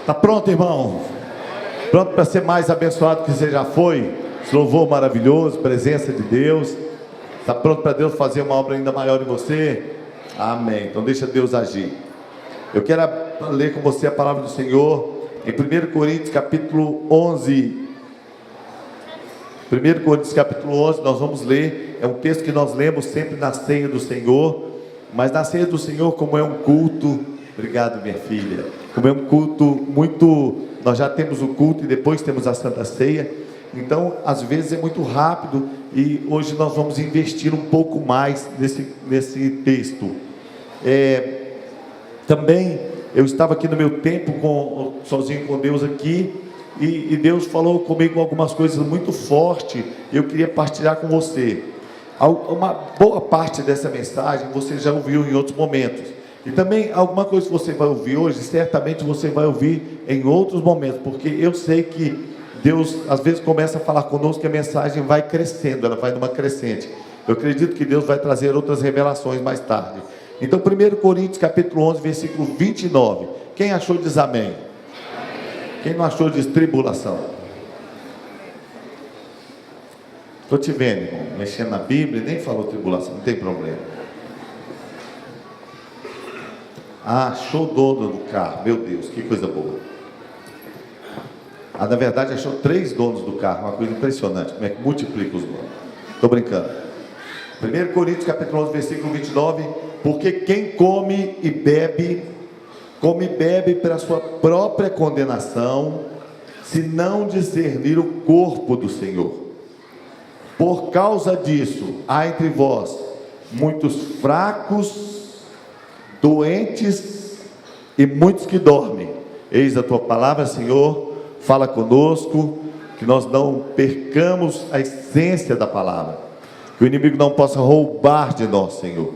Está pronto, irmão? Pronto para ser mais abençoado que você já foi? Esse louvor maravilhoso, presença de Deus. Está pronto para Deus fazer uma obra ainda maior em você? Amém. Então deixa Deus agir. Eu quero ler com você a palavra do Senhor em 1 Coríntios capítulo 11. 1 Coríntios capítulo 11 nós vamos ler. É um texto que nós lemos sempre na ceia do Senhor. Mas na ceia do Senhor, como é um culto, obrigado minha filha, como é um culto muito, nós já temos o culto e depois temos a Santa Ceia, então às vezes é muito rápido, e hoje nós vamos investir um pouco mais nesse texto. Também eu estava aqui no meu tempo sozinho com Deus aqui, e Deus falou comigo algumas coisas muito fortes, e eu queria partilhar com você. Uma boa parte dessa mensagem você já ouviu em outros momentos, e também alguma coisa que você vai ouvir hoje, certamente você vai ouvir em outros momentos, porque eu sei que Deus às vezes começa a falar conosco, que a mensagem vai crescendo, ela vai numa crescente. Eu acredito que Deus vai trazer outras revelações mais tarde. Então 1 Coríntios capítulo 11 versículo 29, quem achou diz amém. Quem não achou diz tribulação. Estou te vendo, irmão, mexendo na Bíblia, nem falou tribulação, não tem problema. Achou o dono do carro, meu Deus, que coisa boa. Na verdade achou 3 donos do carro, uma coisa impressionante, como é que multiplica os donos. Estou brincando. 1 Coríntios capítulo 11, versículo 29, porque quem come e bebe para sua própria condenação, se não discernir o corpo do Senhor. Por causa disso, há entre vós muitos fracos, doentes e muitos que dormem. Eis a tua palavra, Senhor, fala conosco, que nós não percamos a essência da palavra, que o inimigo não possa roubar de nós, Senhor.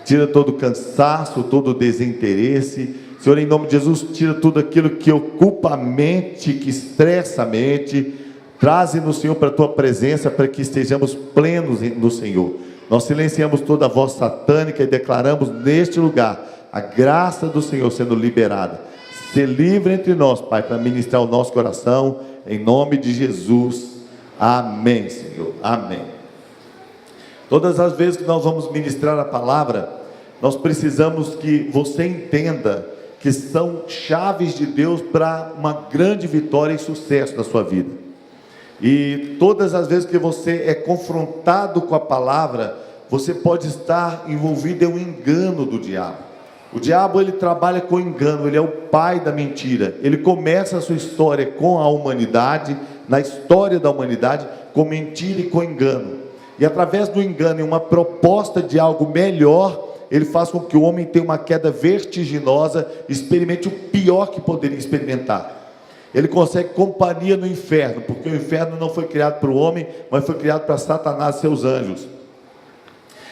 Tira todo o cansaço, todo o desinteresse, Senhor, em nome de Jesus, tira tudo aquilo que ocupa a mente, que estressa a mente. Traze-nos, Senhor, para a tua presença, para que estejamos plenos no Senhor. Nós silenciamos toda a voz satânica e declaramos neste lugar a graça do Senhor sendo liberada. Se livre entre nós, Pai, para ministrar o nosso coração, em nome de Jesus. Amém, Senhor. Amém. Todas as vezes que nós vamos ministrar a palavra, nós precisamos que você entenda que são chaves de Deus para uma grande vitória e sucesso na sua vida. E todas as vezes que você é confrontado com a palavra, você pode estar envolvido em um engano do diabo. O diabo, ele trabalha com engano, ele é o pai da mentira. Ele começa a sua história com a humanidade, na história da humanidade, com mentira e com engano. E através do engano e uma proposta de algo melhor, ele faz com que o homem tenha uma queda vertiginosa, experimente o pior que poderia experimentar. Ele consegue companhia no inferno, porque o inferno não foi criado para o homem, mas foi criado para Satanás e seus anjos.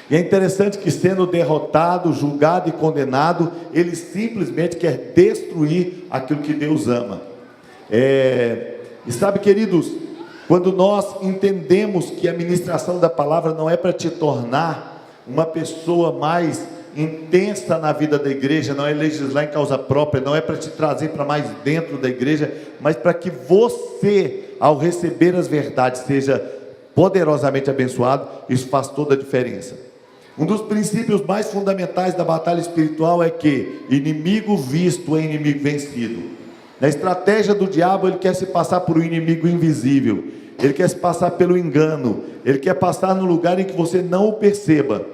E é interessante que, sendo derrotado, julgado e condenado, ele simplesmente quer destruir aquilo que Deus ama. E sabe, queridos, quando nós entendemos que a ministração da palavra não é para te tornar uma pessoa mais intensa na vida da igreja, não é legislar em causa própria, não é para te trazer para mais dentro da igreja, mas para que você, ao receber as verdades, seja poderosamente abençoado. Isso faz toda a diferença. Um dos princípios mais fundamentais da batalha espiritual é que inimigo visto é inimigo vencido. Na estratégia do diabo, ele quer se passar por um inimigo invisível, ele quer se passar pelo engano, ele quer passar no lugar em que você não o perceba.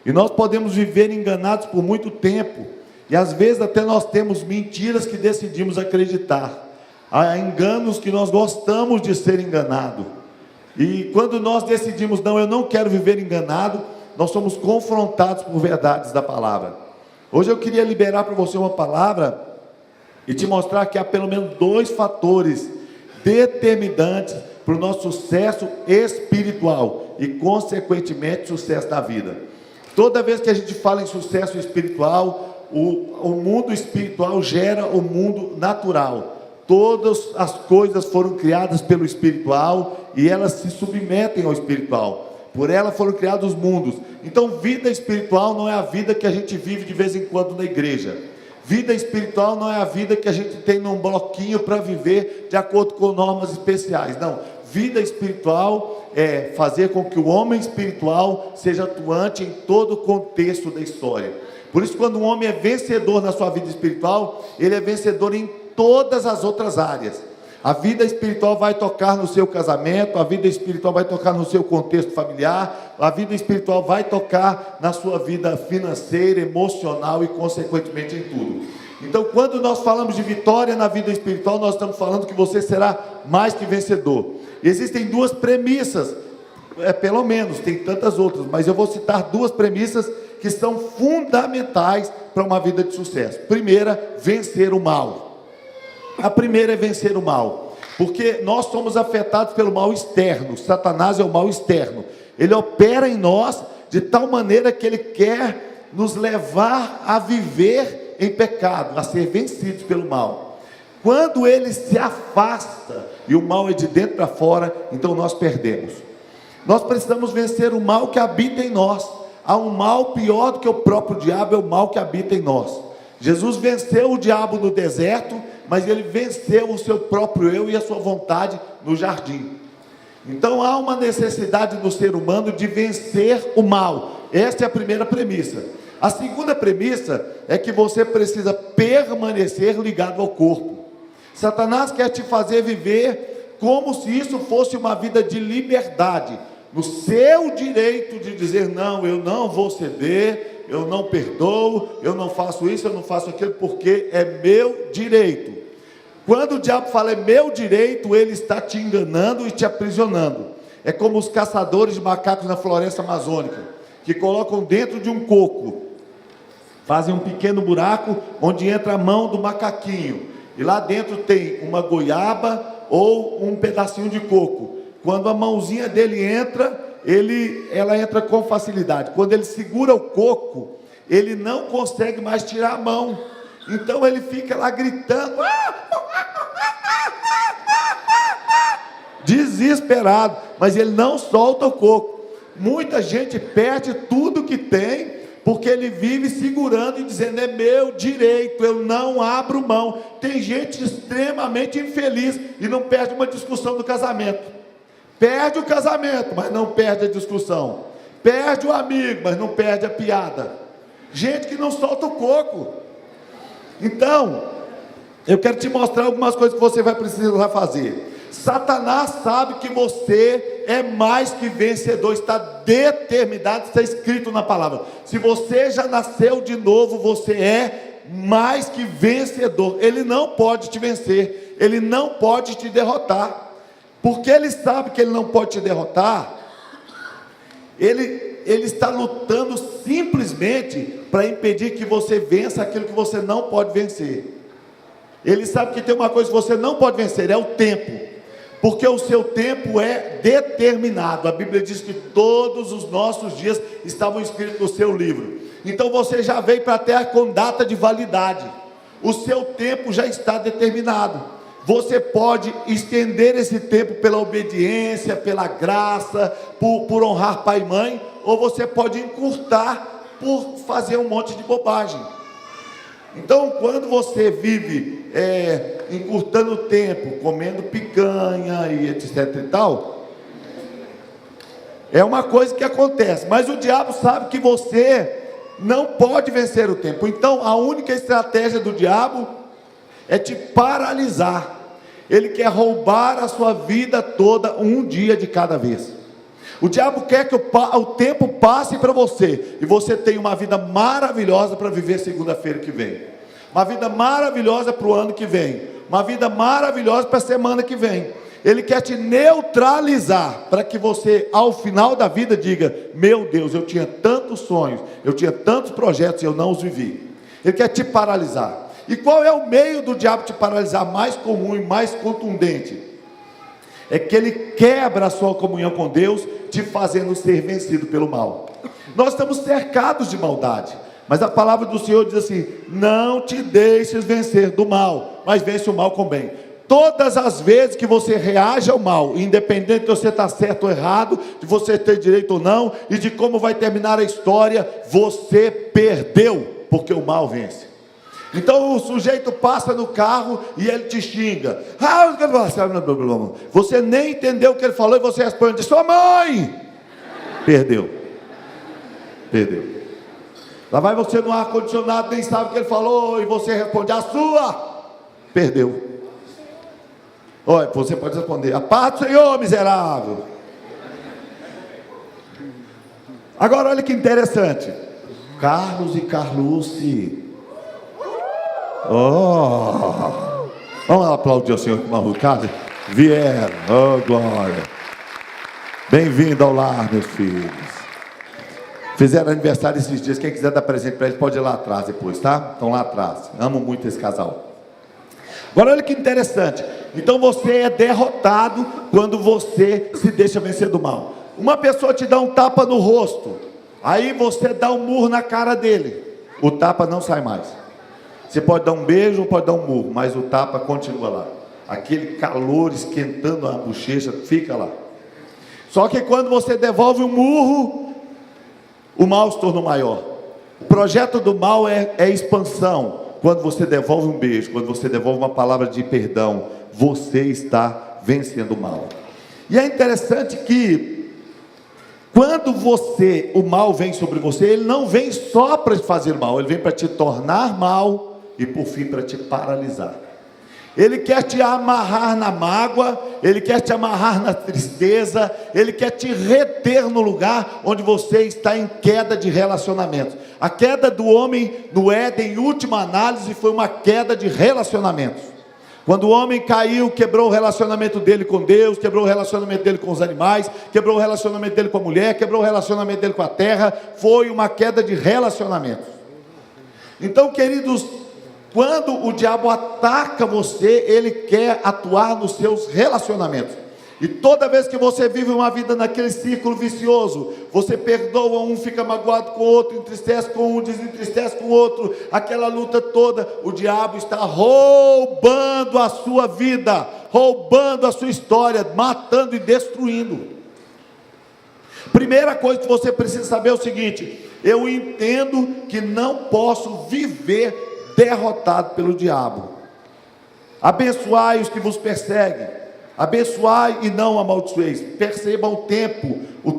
E nós podemos viver enganados por muito tempo, e às vezes até nós temos mentiras que decidimos acreditar. Há enganos que nós gostamos de ser enganado. E quando nós decidimos, não, eu não quero viver enganado, nós somos confrontados por verdades da palavra. Hoje eu queria liberar para você uma palavra e te mostrar que há pelo menos 2 fatores determinantes para o nosso sucesso espiritual e, consequentemente, sucesso na vida. Toda vez que a gente fala em sucesso espiritual, o mundo espiritual gera o mundo natural. Todas as coisas foram criadas pelo espiritual e elas se submetem ao espiritual. Por ela foram criados os mundos. Então, vida espiritual não é a vida que a gente vive de vez em quando na igreja. Vida espiritual não é a vida que a gente tem num bloquinho para viver de acordo com normas especiais. Não, vida espiritual é fazer com que o homem espiritual seja atuante em todo o contexto da história. Por isso, quando um homem é vencedor na sua vida espiritual, ele é vencedor em todas as outras áreas. A vida espiritual vai tocar no seu casamento, a vida espiritual vai tocar no seu contexto familiar, a vida espiritual vai tocar na sua vida financeira, emocional e consequentemente em tudo. Então, quando nós falamos de vitória na vida espiritual, nós estamos falando que você será mais que vencedor. Existem duas premissas, pelo menos, tem tantas outras, mas eu vou citar duas premissas que são fundamentais para uma vida de sucesso. Primeira, vencer o mal. A primeira é vencer o mal, porque nós somos afetados pelo mal externo. Satanás é o mal externo. Ele opera em nós de tal maneira que ele quer nos levar a viver em pecado, a ser vencidos pelo mal. Quando ele se afasta e o mal é de dentro para fora, então nós perdemos. Nós precisamos vencer o mal que habita em nós. Há um mal pior do que o próprio diabo, é o mal que habita em nós. Jesus venceu o diabo no deserto, mas ele venceu o seu próprio eu e a sua vontade no jardim. Então há uma necessidade do ser humano de vencer o mal. Esta é a primeira premissa. A segunda premissa é que você precisa permanecer ligado ao corpo. Satanás quer te fazer viver como se isso fosse uma vida de liberdade, no seu direito de dizer: não, eu não vou ceder, eu não perdoo, eu não faço isso, eu não faço aquilo, porque é meu direito. Quando o diabo fala é meu direito, ele está te enganando e te aprisionando. É como os caçadores de macacos na floresta amazônica, que colocam dentro de um coco, fazem um pequeno buraco onde entra a mão do macaquinho, e lá dentro tem uma goiaba ou um pedacinho de coco. Quando a mãozinha dele entra, ela entra com facilidade. Quando ele segura o coco, ele não consegue mais tirar a mão. Então ele fica lá gritando, desesperado, mas ele não solta o coco. Muita gente perde tudo que tem, porque ele vive segurando e dizendo: é meu direito, eu não abro mão. Tem gente extremamente infeliz e não perde uma discussão do casamento. Perde o casamento, mas não perde a discussão. Perde o amigo, mas não perde a piada. Gente que não solta o coco. Então, eu quero te mostrar algumas coisas que você vai precisar fazer. Satanás sabe que você é mais que vencedor, está determinado, está escrito na palavra. Se você já nasceu de novo, você é mais que vencedor. Ele não pode te vencer, ele não pode te derrotar. Porque ele sabe que ele não pode te derrotar, ele está lutando simplesmente para impedir que você vença aquilo que você não pode vencer. Ele sabe que tem uma coisa que você não pode vencer, é o tempo. Porque o seu tempo é determinado. A Bíblia diz que todos os nossos dias estavam escritos no seu livro. Então você já veio para a terra com data de validade. O seu tempo já está determinado. Você pode estender esse tempo pela obediência, pela graça, por honrar pai e mãe, ou você pode encurtar por fazer um monte de bobagem. Então, quando você vive encurtando o tempo, comendo picanha e etc e tal, é uma coisa que acontece, mas o diabo sabe que você não pode vencer o tempo. Então, a única estratégia do diabo é te paralisar. Ele quer roubar a sua vida toda, um dia de cada vez. O diabo quer que o tempo passe para você, e você tenha uma vida maravilhosa para viver segunda-feira que vem, uma vida maravilhosa para o ano que vem, uma vida maravilhosa para a semana que vem. Ele quer te neutralizar, para que você, ao final da vida, diga: meu Deus, eu tinha tantos sonhos, eu tinha tantos projetos e eu não os vivi. Ele quer te paralisar. E qual é o meio do diabo te paralisar mais comum e mais contundente? É que ele quebra a sua comunhão com Deus, te fazendo ser vencido pelo mal. Nós estamos cercados de maldade, mas a palavra do Senhor diz assim: não te deixes vencer do mal, mas vence o mal com bem. Todas as vezes que você reage ao mal, independente de você estar certo ou errado, de você ter direito ou não, e de como vai terminar a história, você perdeu, porque o mal vence. Então o sujeito passa no carro e ele te xinga. Você nem entendeu o que ele falou e você responde: sua mãe! Perdeu. Lá vai você no ar-condicionado, nem sabe o que ele falou e você responde: a sua! Perdeu. Olha, você pode responder: a paz do Senhor, miserável. Agora olha que interessante. Carlos e Carluce. Oh, vamos aplaudir o Senhor com uma rucada. Vieram, oh glória. Bem-vindo ao lar, meus filhos. Fizeram aniversário esses dias. Quem quiser dar presente para eles pode ir lá atrás depois, tá? Estão lá atrás. Amo muito esse casal. Agora olha que interessante. Então você é derrotado quando você se deixa vencer do mal. Uma pessoa te dá um tapa no rosto, aí você dá um murro na cara dele, o tapa não sai mais. Você pode dar um beijo ou pode dar um murro, mas o tapa continua lá. Aquele calor esquentando a bochecha fica lá. Só que quando você devolve um murro, o mal se tornou maior. O projeto do mal é expansão. Quando você devolve um beijo, quando você devolve uma palavra de perdão, você está vencendo o mal. E é interessante que quando o mal vem sobre você, ele não vem só para te fazer mal, ele vem para te tornar mal e por fim para te paralisar. Ele quer te amarrar na mágoa, ele quer te amarrar na tristeza, ele quer te reter no lugar onde você está em queda de relacionamentos. A queda do homem no Éden, em última análise, foi uma queda de relacionamentos. Quando o homem caiu, quebrou o relacionamento dele com Deus, quebrou o relacionamento dele com os animais, quebrou o relacionamento dele com a mulher, quebrou o relacionamento dele com a terra, foi uma queda de relacionamentos. Então, queridos, quando o diabo ataca você, ele quer atuar nos seus relacionamentos. E toda vez que você vive uma vida naquele círculo vicioso, você perdoa um, fica magoado com o outro, entristece com um, desentristece com o outro, aquela luta toda, o diabo está roubando a sua vida, roubando a sua história, matando e destruindo. Primeira coisa que você precisa saber é o seguinte: eu entendo que não posso viver derrotado pelo diabo. Abençoai os que vos perseguem, abençoai e não amaldiçoeis. Percebam o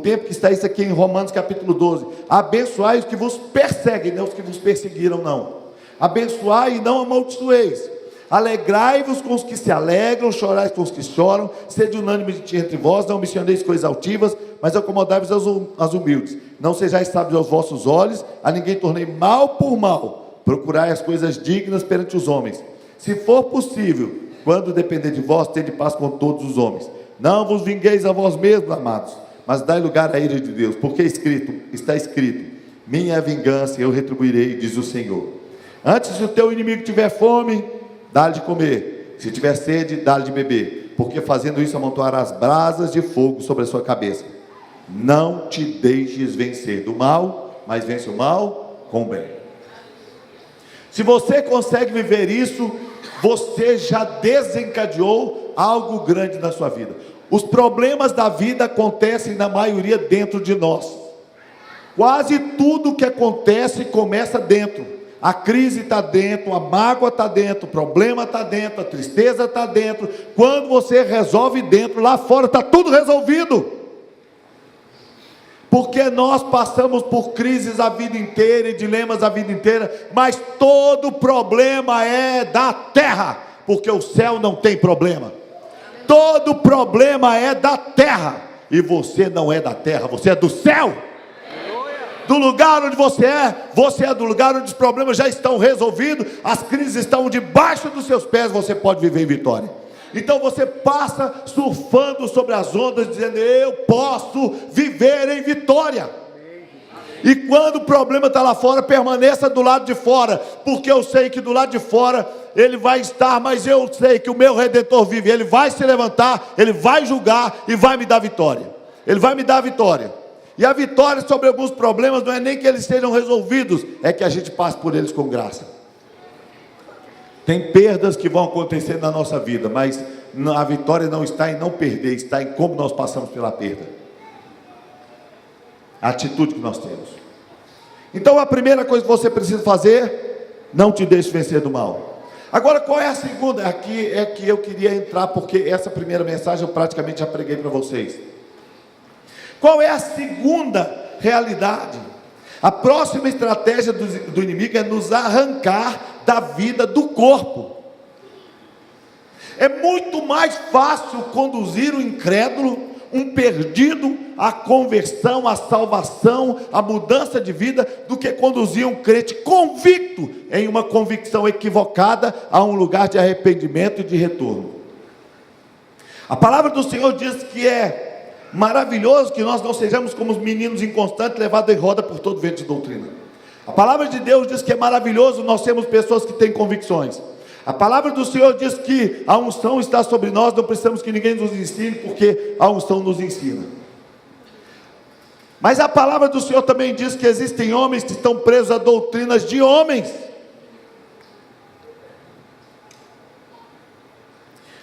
tempo que está isso aqui em Romanos capítulo 12. Abençoai os que vos perseguem, não os que vos perseguiram, não. Abençoai e não amaldiçoeis. Alegrai-vos com os que se alegram, chorai com os que choram, sede unânime entre vós, não missioneis coisas altivas, mas acomodai-vos aos humildes. Não sejais sábios aos vossos olhos, a ninguém tornei mal por mal, procurai as coisas dignas perante os homens. Se for possível, quando depender de vós, tende paz com todos os homens. Não vos vingueis a vós mesmos, amados, mas dai lugar à ira de Deus, porque está escrito: minha é a vingança, eu retribuirei, diz o Senhor. Antes, se o teu inimigo tiver fome, dá-lhe de comer, se tiver sede, dá-lhe de beber, porque fazendo isso amontoarás brasas de fogo sobre a sua cabeça. Não te deixes vencer do mal, mas vence o mal com o bem. Se você consegue viver isso, você já desencadeou algo grande na sua vida. Os problemas da vida acontecem na maioria dentro de nós. Quase tudo que acontece começa dentro. A crise está dentro, a mágoa está dentro, o problema está dentro, a tristeza está dentro. Quando você resolve dentro, lá fora está tudo resolvido. Porque nós passamos por crises a vida inteira e dilemas a vida inteira, mas todo problema é da terra, porque o céu não tem problema. Todo problema é da terra, e você não é da terra, você é do céu. Do lugar onde você é do lugar onde os problemas já estão resolvidos, as crises estão debaixo dos seus pés, você pode viver em vitória. Então você passa surfando sobre as ondas, dizendo: eu posso viver em vitória. E quando o problema está lá fora, permaneça do lado de fora, porque eu sei que do lado de fora ele vai estar, mas eu sei que o meu Redentor vive, ele vai se levantar, ele vai julgar e vai me dar vitória. Ele vai me dar vitória. E a vitória sobre alguns problemas não é nem que eles sejam resolvidos, é que a gente passe por eles com graça. Tem perdas que vão acontecer na nossa vida, mas a vitória não está em não perder, está em como nós passamos pela perda. A atitude que nós temos. Então a primeira coisa que você precisa fazer, Não te deixe vencer do mal. Agora, qual é a segunda? Aqui é que eu queria entrar, porque essa primeira mensagem eu praticamente já preguei para vocês. Qual é a segunda realidade? A próxima estratégia do inimigo é nos arrancar da vida do corpo. É muito mais fácil conduzir o incrédulo, um perdido, à conversão, à salvação, à mudança de vida, do que conduzir um crente convicto em uma convicção equivocada a um lugar de arrependimento e de retorno. A palavra do Senhor diz que é maravilhoso que nós não sejamos como os meninos inconstantes levados em roda por todo vento de doutrina. A palavra de Deus diz que é maravilhoso nós sermos pessoas que têm convicções. A palavra do Senhor diz que a unção está sobre nós, não precisamos que ninguém nos ensine, porque a unção nos ensina. Mas a palavra do Senhor também diz que existem homens que estão presos a doutrinas de homens.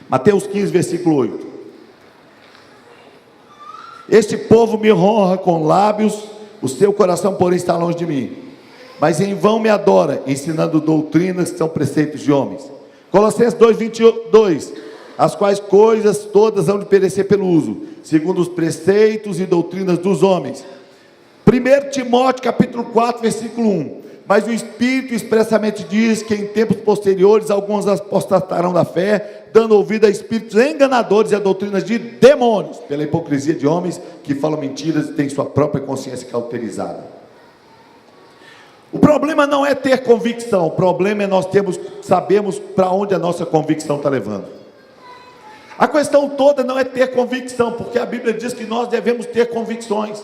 Mateus 15, versículo 8. Este povo me honra com lábios, o seu coração porém está longe de mim, mas em vão me adora, ensinando doutrinas que são preceitos de homens. Colossenses 2, 22, as quais coisas todas hão de perecer pelo uso, segundo os preceitos e doutrinas dos homens. 1 Timóteo capítulo 4, versículo 1, mas o Espírito expressamente diz que em tempos posteriores alguns apostatarão da fé, dando ouvido a espíritos enganadores e a doutrinas de demônios, pela hipocrisia de homens que falam mentiras e têm sua própria consciência cauterizada. O problema não é ter convicção, o problema é nós sabemos para onde a nossa convicção está levando. A questão toda não é ter convicção, porque a Bíblia diz que nós devemos ter convicções.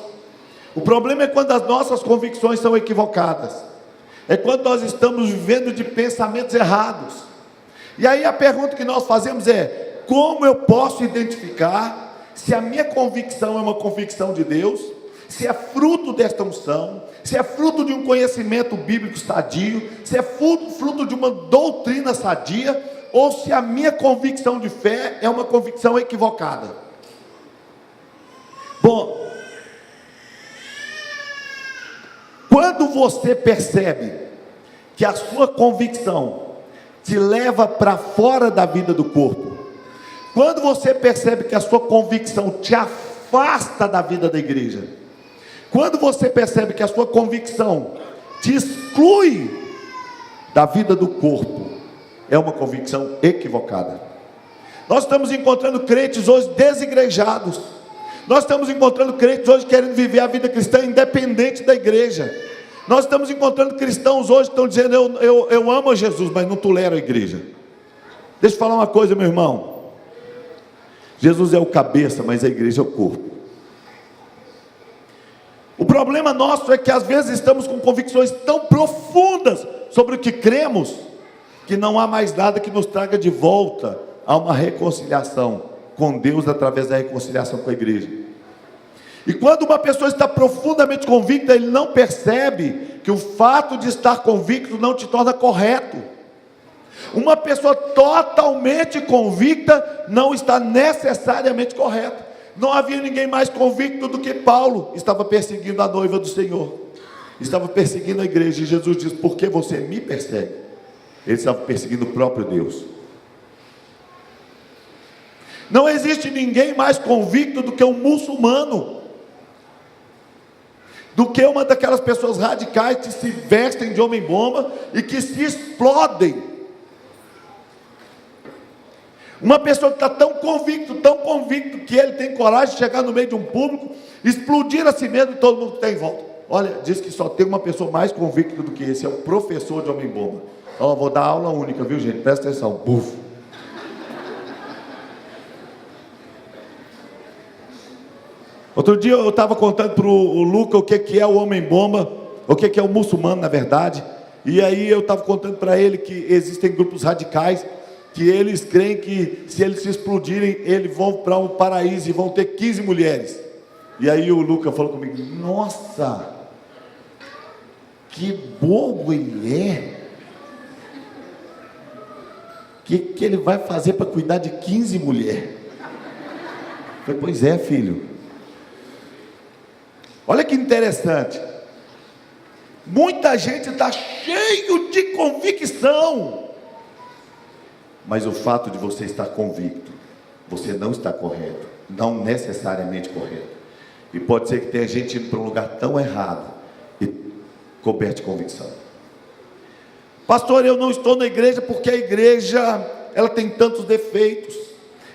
O problema é quando as nossas convicções são equivocadas, é quando nós estamos vivendo de pensamentos errados. E aí a pergunta que nós fazemos é: como eu posso identificar se a minha convicção é uma convicção de Deus, se é fruto desta unção, se é fruto de um conhecimento bíblico sadio, se é fruto de uma doutrina sadia, ou se a minha convicção de fé é uma convicção equivocada? Bom, quando você percebe que a sua convicção te leva para fora da vida do corpo, quando você percebe que a sua convicção te afasta da vida da igreja, quando você percebe que a sua convicção te exclui da vida do corpo, é uma convicção equivocada. Nós estamos encontrando crentes hoje desigrejados, nós estamos encontrando crentes hoje querendo viver a vida cristã independente da igreja. Nós estamos encontrando cristãos hoje que estão dizendo: eu amo a Jesus, mas não tolero a igreja. Deixa eu falar uma coisa, meu irmão. Jesus é o cabeça, mas a igreja é o corpo. O problema nosso é que às vezes estamos com convicções tão profundas sobre o que cremos, que não há mais nada que nos traga de volta a uma reconciliação com Deus através da reconciliação com a igreja. E quando uma pessoa está profundamente convicta, ele não percebe que o fato de estar convicto não te torna correto. Uma pessoa totalmente convicta não está necessariamente correta. Não havia ninguém mais convicto do que Paulo. Estava perseguindo a noiva do Senhor, estava perseguindo a igreja, e Jesus diz: por que você me persegue? Ele estava perseguindo o próprio Deus. Não existe ninguém mais convicto do que um muçulmano, do que uma daquelas pessoas radicais que se vestem de homem-bomba e que se explodem. Uma pessoa que está tão convicto, que ele tem coragem de chegar no meio de um público, explodir a si mesmo e todo mundo que está em volta. Olha, diz que só tem uma pessoa mais convicta do que esse, é o professor de homem-bomba. Ó, vou dar aula única, viu, gente? Presta atenção. Buf. Outro dia eu estava contando para o Luca o que é o homem-bomba, o que é o muçulmano, na verdade. E aí eu estava contando para ele que existem grupos radicais que eles creem que se eles se explodirem, eles vão para um paraíso e vão ter 15 mulheres. E aí o Luca falou comigo: nossa, que bobo ele é. O que ele vai fazer para cuidar de 15 mulheres? Eu falei: pois é, filho. Olha que interessante. Muita gente está cheio de convicção, mas o fato de você estar convicto, você não está correto, não necessariamente correto. E pode ser que tenha gente indo para um lugar tão errado e coberto de convicção. Pastor, eu não estou na igreja porque a igreja ela tem tantos defeitos.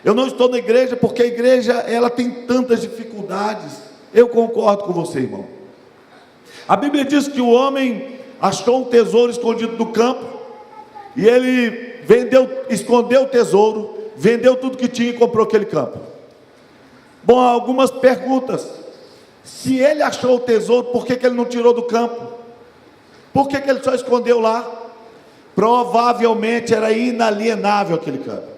Eu não estou na igreja porque a igreja ela tem tantas dificuldades. Eu concordo com você, irmão. A Bíblia diz que o homem achou um tesouro escondido no campo, e ele escondeu o tesouro, vendeu tudo que tinha e comprou aquele campo. Bom, algumas perguntas. Se ele achou o tesouro, por que ele não tirou do campo? Por que ele só escondeu lá? Provavelmente era inalienável aquele campo.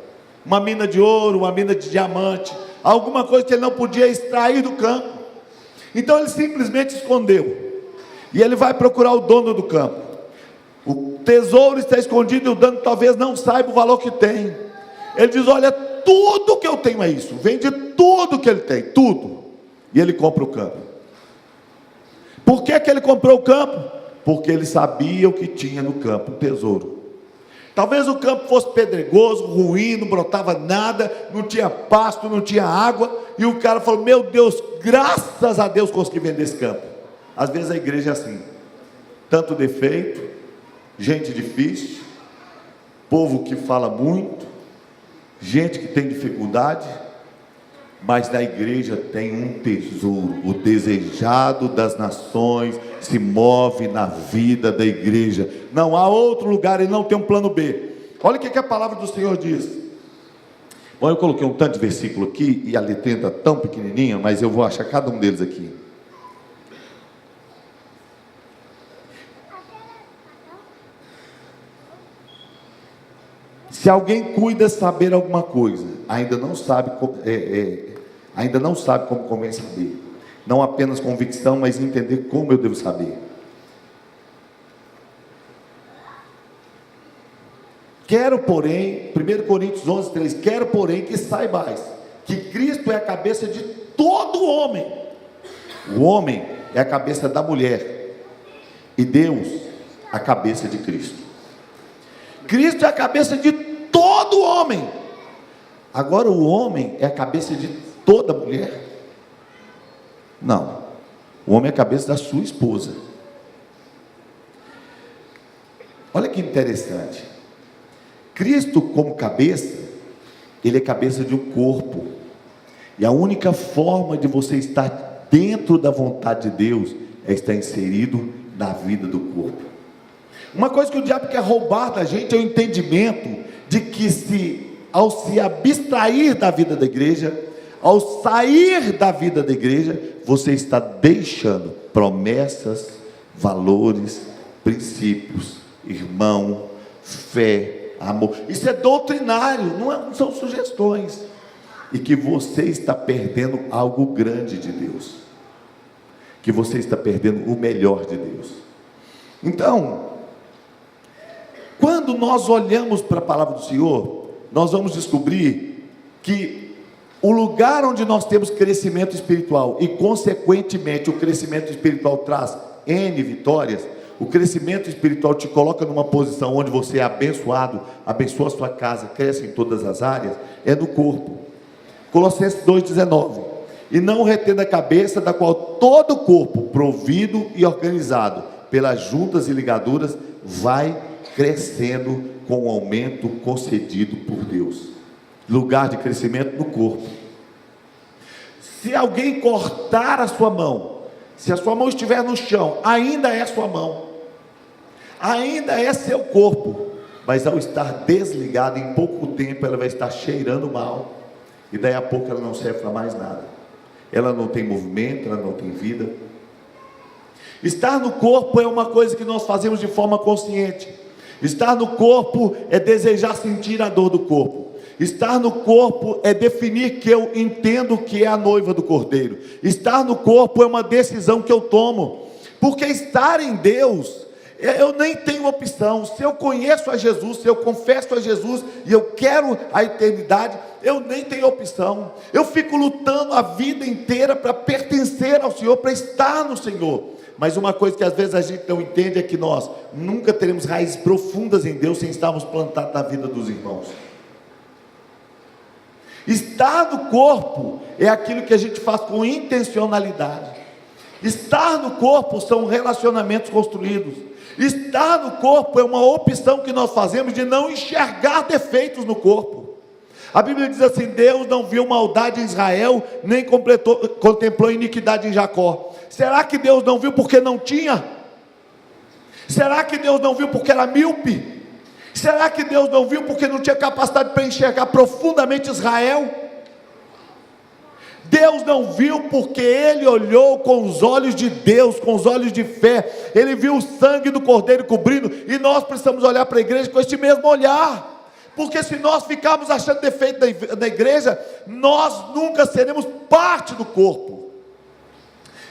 Uma mina de ouro, uma mina de diamante, alguma coisa que ele não podia extrair do campo. Então ele simplesmente escondeu. E ele vai procurar o dono do campo. O tesouro está escondido e o dono talvez não saiba o valor que tem. Ele diz: olha, tudo que eu tenho é isso. Vende tudo que ele tem, tudo. E ele compra o campo. Por que ele comprou o campo? Porque ele sabia o que tinha no campo, o tesouro. Talvez o campo fosse pedregoso, ruim, não brotava nada, não tinha pasto, não tinha água, e o cara falou: meu Deus, graças a Deus consegui vender esse campo. Às vezes a igreja é assim, tanto defeito, gente difícil, povo que fala muito, gente que tem dificuldade, mas na igreja tem um tesouro. O desejado das nações se move na vida da igreja. Não há outro lugar, e não tem um plano B. Olha o que a palavra do Senhor diz. Bom, eu coloquei um tanto de versículo aqui, e a letrinha está tão pequenininha, mas eu vou achar cada um deles aqui. Se alguém cuida saber alguma coisa, ainda não sabe como convém saber. Não apenas convicção, mas entender como eu devo saber. Quero, porém, 1 Coríntios 11, 3, quero, porém, que saibais que Cristo é a cabeça de todo homem. O homem é a cabeça da mulher, e Deus a cabeça de Cristo. Cristo é a cabeça de todo homem. Agora o homem é a cabeça de toda mulher? Não. O homem é a cabeça da sua esposa. Olha que interessante. Cristo como cabeça, ele é cabeça de um corpo. E a única forma de você estar dentro da vontade de Deus é estar inserido na vida do corpo. Uma coisa que o diabo quer roubar da gente é o entendimento de que ao se abstrair da vida da igreja, ao sair da vida da igreja, você está deixando promessas, valores, princípios, irmão, fé, amor. Isso é doutrinário, não são sugestões. E que você está perdendo algo grande de Deus, que você está perdendo o melhor de Deus. Então, quando nós olhamos para a palavra do Senhor, nós vamos descobrir que o lugar onde nós temos crescimento espiritual, e consequentemente o crescimento espiritual traz N vitórias, o crescimento espiritual te coloca numa posição onde você é abençoado, abençoa a sua casa, cresce em todas as áreas, é no corpo. Colossenses 2,19, e não retendo a cabeça, da qual todo o corpo, provido e organizado pelas juntas e ligaduras, vai crescendo com o aumento concedido por Deus. Lugar de crescimento no corpo. Se alguém cortar a sua mão, se a sua mão estiver no chão, ainda é sua mão, ainda é seu corpo, mas ao estar desligada, em pouco tempo ela vai estar cheirando mal, e daí a pouco ela não serve para mais nada. Ela não tem movimento, ela não tem vida. Estar no corpo é uma coisa que nós fazemos de forma consciente. Estar no corpo é desejar sentir a dor do corpo. Estar no corpo é definir que eu entendo que é a noiva do Cordeiro. Estar no corpo é uma decisão que eu tomo, porque estar em Deus, eu nem tenho opção. Se eu conheço a Jesus, se eu confesso a Jesus e eu quero a eternidade, eu nem tenho opção. Eu fico lutando a vida inteira para pertencer ao Senhor, para estar no Senhor. Mas uma coisa que às vezes a gente não entende é que nós nunca teremos raízes profundas em Deus sem estarmos plantados na vida dos irmãos. Estar no corpo é aquilo que a gente faz com intencionalidade. Estar no corpo são relacionamentos construídos. Estar no corpo é uma opção que nós fazemos de não enxergar defeitos no corpo. A Bíblia diz assim: Deus não viu maldade em Israel, nem contemplou iniquidade em Jacó. Será que Deus não viu porque não tinha? Será que Deus não viu porque era míope? Será que Deus não viu porque não tinha capacidade para enxergar profundamente Israel? Deus não viu porque Ele olhou com os olhos de Deus, com os olhos de fé. Ele viu o sangue do Cordeiro cobrindo, e nós precisamos olhar para a igreja com este mesmo olhar, porque se nós ficarmos achando defeito da igreja, nós nunca seremos parte do corpo.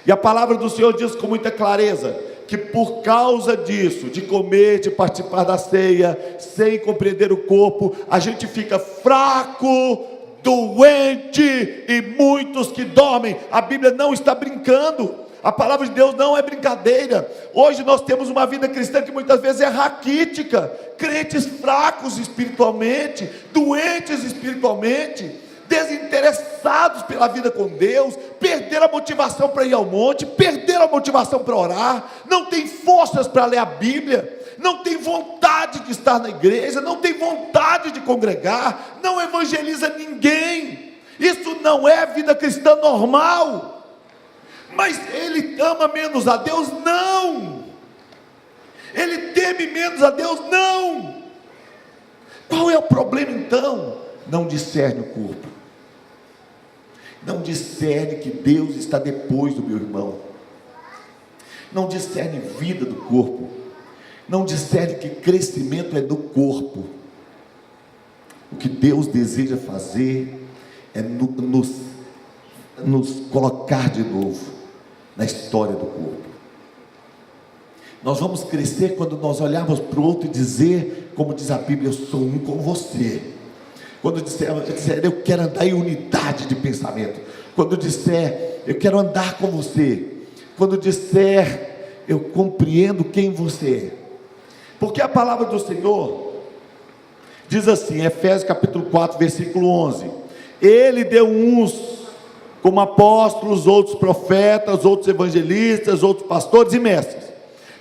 E a palavra do Senhor diz com muita clareza, que por causa disso, de comer, de participar da ceia, sem compreender o corpo, a gente fica fraco, doente, e muitos que dormem. A Bíblia não está brincando, a palavra de Deus não é brincadeira. Hoje nós temos uma vida cristã que muitas vezes é raquítica, crentes fracos espiritualmente, doentes espiritualmente, desinteressados pela vida com Deus, perderam a motivação para ir ao monte, perderam a motivação para orar, não tem forças para ler a Bíblia, não tem vontade de estar na igreja, não tem vontade de congregar, não evangeliza ninguém. Isso não é vida cristã normal. Mas ele ama menos a Deus? Não. Ele teme menos a Deus? Não. Qual é o problema então? Não discerne o corpo, não discerne que Deus está depois do meu irmão, não discerne vida do corpo, não discerne que crescimento é do corpo. O que Deus deseja fazer é nos colocar de novo na história do corpo. Nós vamos crescer quando nós olharmos para o outro e dizer, como diz a Bíblia: eu sou um com você. Quando disser eu quero andar em unidade de pensamento, quando disser eu quero andar com você, quando disser eu compreendo quem você é, porque a palavra do Senhor diz assim, Efésios capítulo 4, versículo 11: Ele deu uns como apóstolos, outros profetas, outros evangelistas, outros pastores e mestres,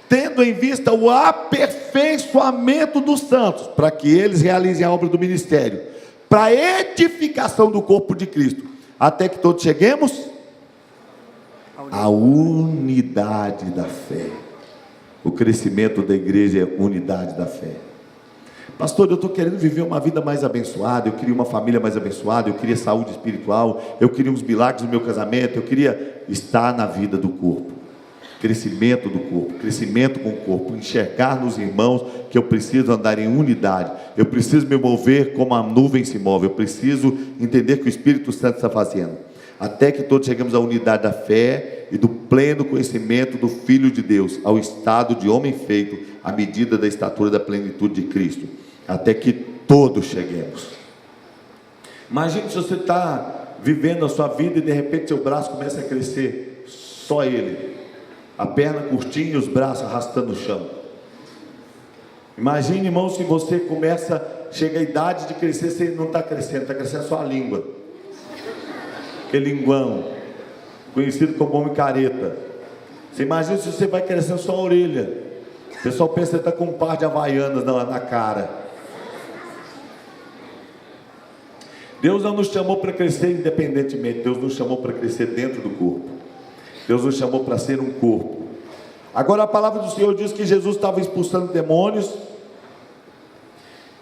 tendo em vista o aperfeiçoamento dos santos, para que eles realizem a obra do ministério, para a edificação do corpo de Cristo, até que todos cheguemos à unidade da fé. O crescimento da igreja é unidade da fé. Pastor, eu estou querendo viver uma vida mais abençoada, eu queria uma família mais abençoada, eu queria saúde espiritual, eu queria uns milagres no meu casamento, eu queria estar na vida do corpo. Crescimento do corpo, crescimento com o corpo, enxergar nos irmãos que eu preciso andar em unidade, eu preciso me mover como a nuvem se move, eu preciso entender que o Espírito Santo está fazendo, até que todos chegamos à unidade da fé e do pleno conhecimento do Filho de Deus, ao estado de homem feito, à medida da estatura da plenitude de Cristo, até que todos cheguemos. Imagine se você está vivendo a sua vida e de repente seu braço começa a crescer, só ele, a perna curtinha e os braços arrastando o chão. Imagine, irmão, se você chega a idade de crescer, você não está crescendo só a língua, aquele linguão, conhecido como homem careta. Você imagina se você vai crescendo só a orelha, o pessoal pensa que você está com um par de havaianas na cara. Deus não nos chamou para crescer independentemente, Deus nos chamou para crescer dentro do corpo. Deus nos chamou para ser um corpo. Agora a palavra do Senhor diz que Jesus estava expulsando demônios,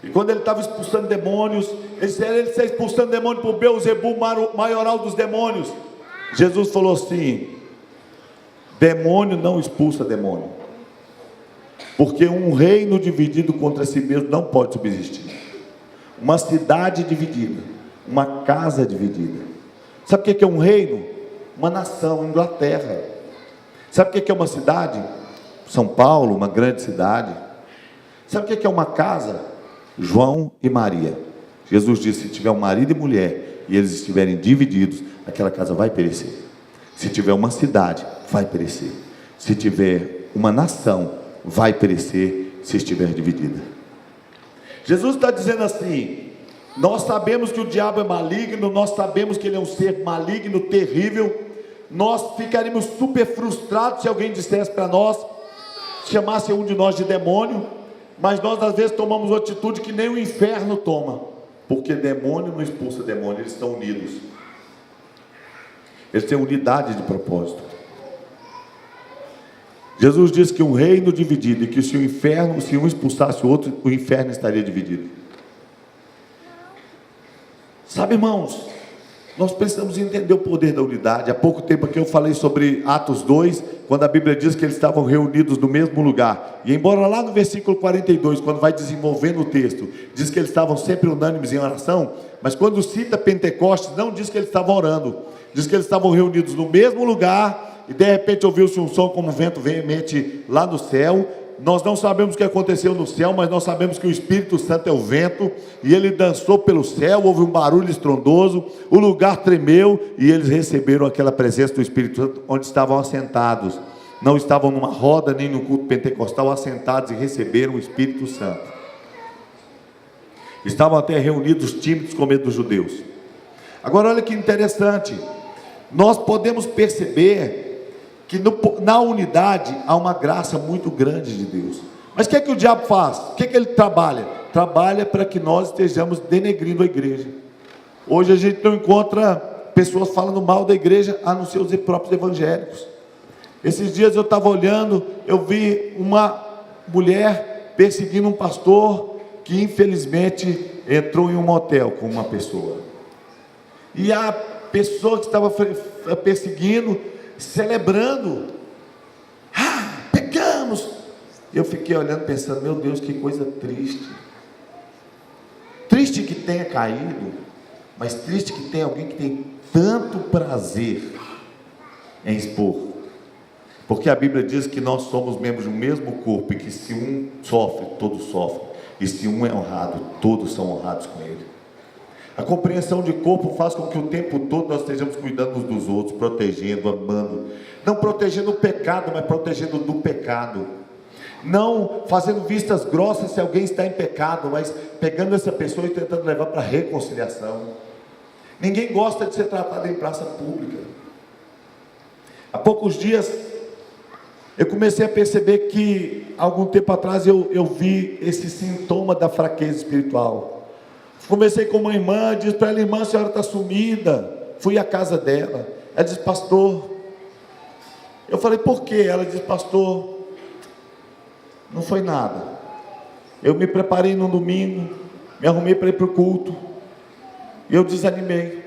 e quando ele estava expulsando demônios, ele está expulsando demônio por Beelzebul, maioral dos demônios. Jesus falou assim: demônio não expulsa demônio, porque um reino dividido contra si mesmo não pode subsistir. Uma cidade dividida, uma casa dividida. Sabe o que é um reino? Uma nação, Inglaterra. Sabe o que é uma cidade? São Paulo, uma grande cidade. Sabe o que é uma casa? João e Maria. Jesus disse: se tiver um marido e mulher e eles estiverem divididos, aquela casa vai perecer. Se tiver uma cidade, vai perecer. se tiver uma nação, vai perecer se estiver dividida. Jesus está dizendo assim: nós sabemos que o diabo é maligno, nós sabemos que ele é um ser maligno, terrível. Nós ficaríamos super frustrados se alguém dissesse para nós, chamasse um de nós de demônio, mas nós às vezes tomamos uma atitude que nem o inferno toma, porque demônio não expulsa demônio, eles estão unidos, eles têm unidade de propósito. Jesus disse que um reino dividido, e que se um expulsasse o outro, o inferno estaria dividido. Sabe, irmãos, nós precisamos entender o poder da unidade. Há pouco tempo aqui eu falei sobre Atos 2, quando a Bíblia diz que eles estavam reunidos no mesmo lugar. E embora lá no versículo 42, quando vai desenvolvendo o texto, diz que eles estavam sempre unânimes em oração, mas quando cita Pentecostes, não diz que eles estavam orando, diz que eles estavam reunidos no mesmo lugar, e de repente ouviu-se um som como um vento veemente lá no céu. Nós não sabemos o que aconteceu no céu, mas nós sabemos que o Espírito Santo é o vento, e ele dançou pelo céu, houve um barulho estrondoso, o lugar tremeu, e eles receberam aquela presença do Espírito Santo, onde estavam assentados, não estavam numa roda, nem no culto pentecostal, assentados, e receberam o Espírito Santo. Estavam até reunidos tímidos com medo dos judeus. Agora olha que interessante, nós podemos perceber que na unidade há uma graça muito grande de Deus. Mas o que é que o diabo faz? O que é que ele trabalha? Trabalha para que nós estejamos denegrindo a igreja. Hoje a gente não encontra pessoas falando mal da igreja, a não ser os próprios evangélicos. Esses dias eu estava olhando, eu vi uma mulher perseguindo um pastor, que infelizmente entrou em um motel com uma pessoa. E a pessoa que estava perseguindo, celebrando, pegamos. Eu fiquei olhando pensando, meu Deus, que coisa triste. Triste que tenha caído, mas triste que tenha alguém que tem tanto prazer em expor. Porque a Bíblia diz que nós somos membros do mesmo corpo, e que se um sofre, todos sofrem, e se um é honrado, todos são honrados com ele. A compreensão de corpo faz com que o tempo todo nós estejamos cuidando uns dos outros, protegendo, amando, não protegendo o pecado, mas protegendo do pecado, não fazendo vistas grossas se alguém está em pecado, mas pegando essa pessoa e tentando levar para a reconciliação. Ninguém gosta de ser tratado em praça pública. Há poucos dias eu comecei a perceber que, algum tempo atrás, eu vi esse sintoma da fraqueza espiritual. Comecei com uma irmã, disse para ela: irmã, a senhora está sumida. Fui à casa dela, ela disse: pastor. Eu falei: por quê? Ela disse: pastor, não foi nada, eu me preparei no domingo, me arrumei para ir para o culto, e eu desanimei.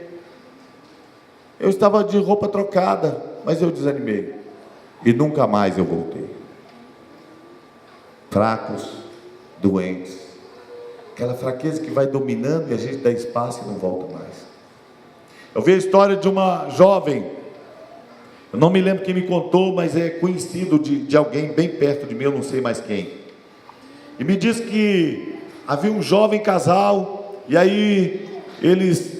Eu estava de roupa trocada, mas eu desanimei, e nunca mais eu voltei. Fracos, doentes, aquela fraqueza que vai dominando e a gente dá espaço e não volta mais. Eu vi a história de uma jovem, eu não me lembro quem me contou, mas é conhecido de alguém bem perto de mim, eu não sei mais quem, e me disse que havia um jovem casal, e aí eles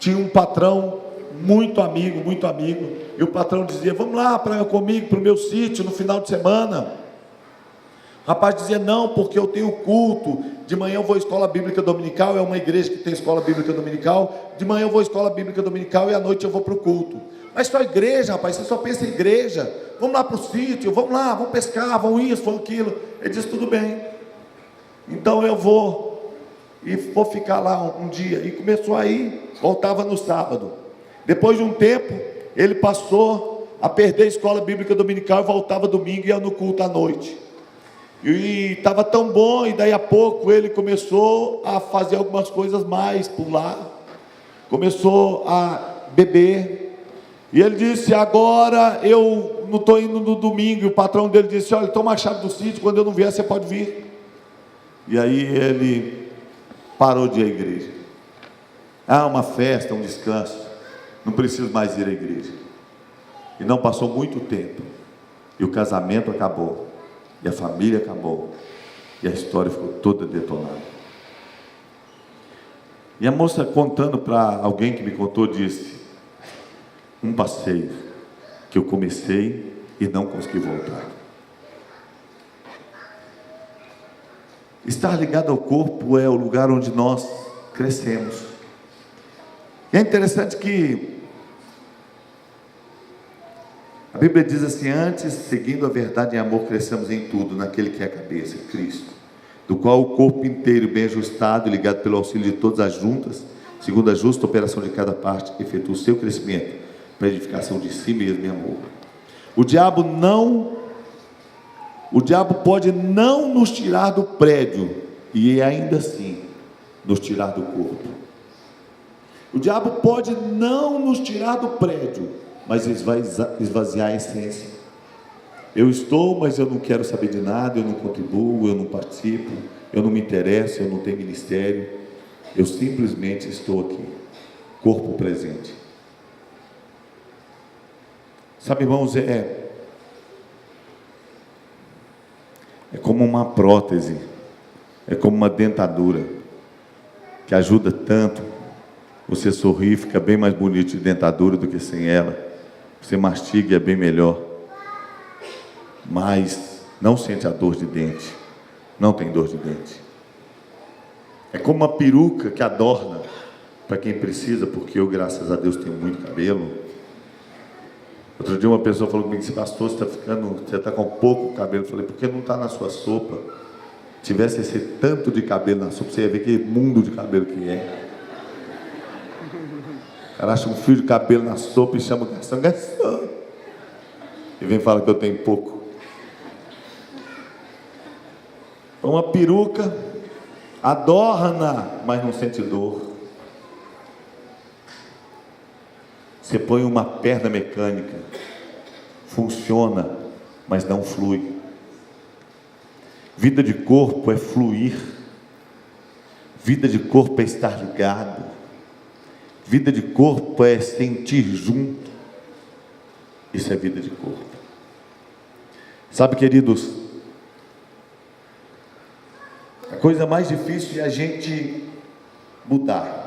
tinham um patrão muito amigo, e o patrão dizia: vamos lá comigo para o meu sítio no final de semana. O rapaz dizia: não, porque eu tenho culto, de manhã eu vou à escola bíblica dominical, é uma igreja que tem escola bíblica dominical, de manhã eu vou à escola bíblica dominical e à noite eu vou para o culto. Mas só igreja, rapaz, você só pensa em igreja, vamos lá para o sítio, vamos lá, vamos pescar, vamos isso, vamos aquilo. Ele disse: tudo bem, então eu vou, e vou ficar lá um dia. E começou a ir, voltava no sábado. Depois de um tempo, ele passou a perder a escola bíblica dominical e voltava domingo e ia no culto à noite. E estava tão bom, e daí a pouco ele começou a fazer algumas coisas mais por lá, começou a beber, e ele disse: agora eu não estou indo no domingo. E o patrão dele disse: olha, toma a chave do sítio, quando eu não vier você pode vir. E aí ele parou de ir à igreja. Uma festa, um descanso, não preciso mais ir à igreja. E não passou muito tempo, e o casamento acabou, e a família acabou, e a história ficou toda detonada. E a moça, contando para alguém que me contou, disse: um passeio que eu comecei e não conseguir voltar. Estar ligado ao corpo é o lugar onde nós crescemos. E é interessante que a Bíblia diz assim: antes, seguindo a verdade em amor, cresçamos em tudo, naquele que é a cabeça, Cristo, do qual o corpo inteiro, bem ajustado e ligado pelo auxílio de todas as juntas, segundo a justa operação de cada parte, efetua o seu crescimento para a edificação de si mesmo em amor. O diabo pode não nos tirar do prédio e ainda assim nos tirar do corpo. O diabo pode não nos tirar do prédio, mas esvaziar a essência. Eu estou, mas eu não quero saber de nada, eu não contribuo, eu não participo, eu não me interesso, eu não tenho ministério, eu simplesmente estou aqui, corpo presente. Sabe, irmãos, é como uma prótese, é como uma dentadura, que ajuda tanto. Você sorrir, fica bem mais bonito de dentadura do que sem ela. Você mastiga e é bem melhor, mas não sente a dor de dente, não tem dor de dente. É como uma peruca que adorna para quem precisa, porque eu, graças a Deus, tenho muito cabelo. Outro dia uma pessoa falou comigo: pastor, você está com pouco cabelo. Eu falei: por que não está na sua sopa? Tivesse esse tanto de cabelo na sopa, você ia ver que mundo de cabelo que é. O cara acha um fio de cabelo na sopa e chama o garçom, garçom, e vem falar que eu tenho pouco. Uma peruca adorna, mas não sente dor. Você põe uma perna mecânica, funciona, mas não flui. Vida de corpo é fluir. Vida de corpo é estar ligado. Vida de corpo é sentir junto. Isso é vida de corpo. Sabe, queridos, a coisa mais difícil é a gente mudar.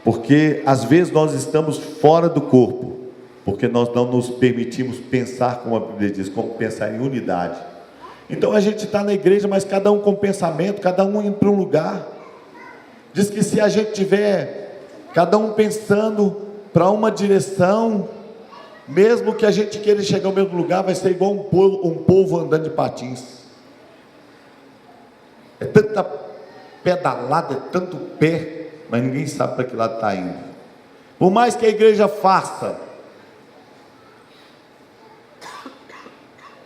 Porque às vezes nós estamos fora do corpo, porque nós não nos permitimos pensar, como a Bíblia diz, como pensar em unidade. Então a gente está na igreja, mas cada um com pensamento, cada um indo para um lugar. Diz que se a gente tiver cada um pensando para uma direção, mesmo que a gente queira chegar ao mesmo lugar, vai ser igual um povo andando de patins. É tanta pedalada, é tanto pé, mas ninguém sabe para que lado está indo. Por mais que a igreja faça,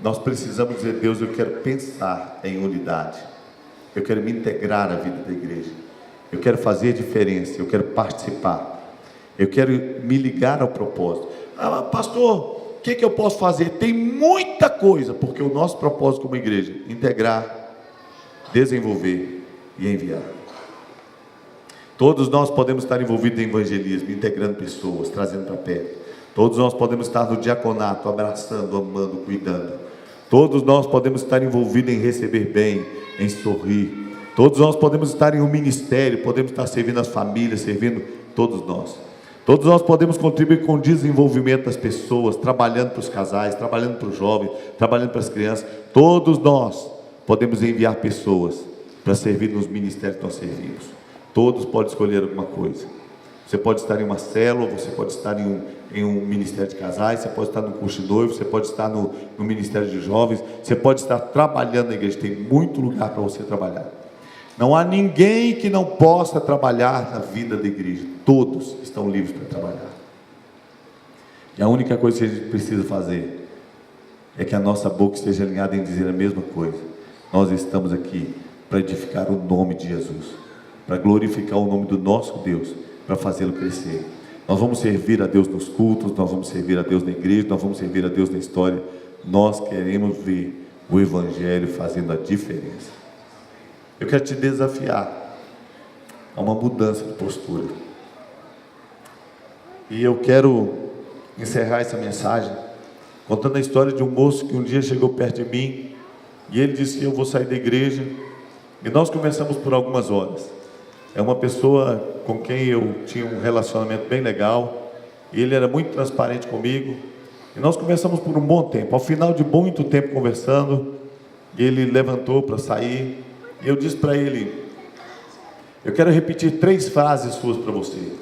nós precisamos dizer: Deus, eu quero pensar em unidade, eu quero me integrar à vida da igreja, eu quero fazer diferença, eu quero participar, eu quero me ligar ao propósito. Pastor, o que eu posso fazer? Tem muita coisa, porque o nosso propósito como igreja: integrar, desenvolver e enviar. Todos nós podemos estar envolvidos em evangelismo, integrando pessoas, trazendo para perto. Todos nós podemos estar no diaconato, abraçando, amando, cuidando. Todos nós podemos estar envolvidos em receber bem, em sorrir. Todos nós podemos estar em um ministério, podemos estar servindo as famílias, servindo todos nós. Todos nós podemos contribuir com o desenvolvimento das pessoas, trabalhando para os casais, trabalhando para os jovens, trabalhando para as crianças. Todos nós podemos enviar pessoas para servir nos ministérios que nós servimos. Todos podem escolher alguma coisa. Você pode estar em uma célula, você pode estar em um ministério de casais, você pode estar no curso de noivo, você pode estar no ministério de jovens, você pode estar trabalhando na igreja. Tem muito lugar para você trabalhar. Não há ninguém que não possa trabalhar na vida da igreja. Todos estão livres para trabalhar. E a única coisa que a gente precisa fazer é que a nossa boca esteja alinhada em dizer a mesma coisa. Nós estamos aqui para edificar o nome de Jesus, para glorificar o nome do nosso Deus, para fazê-lo crescer. Nós vamos servir a Deus nos cultos, nós vamos servir a Deus na igreja, nós vamos servir a Deus na história. Nós queremos ver o Evangelho fazendo a diferença. Eu quero te desafiar a uma mudança de postura. E eu quero encerrar essa mensagem contando a história de um moço que um dia chegou perto de mim e ele disse: eu vou sair da igreja. E nós conversamos por algumas horas. É uma pessoa com quem eu tinha um relacionamento bem legal, e ele era muito transparente comigo, E nós conversamos por um bom tempo. Ao final de muito tempo conversando, ele levantou para sair. E eu disse para ele: eu quero repetir 3 frases suas para você.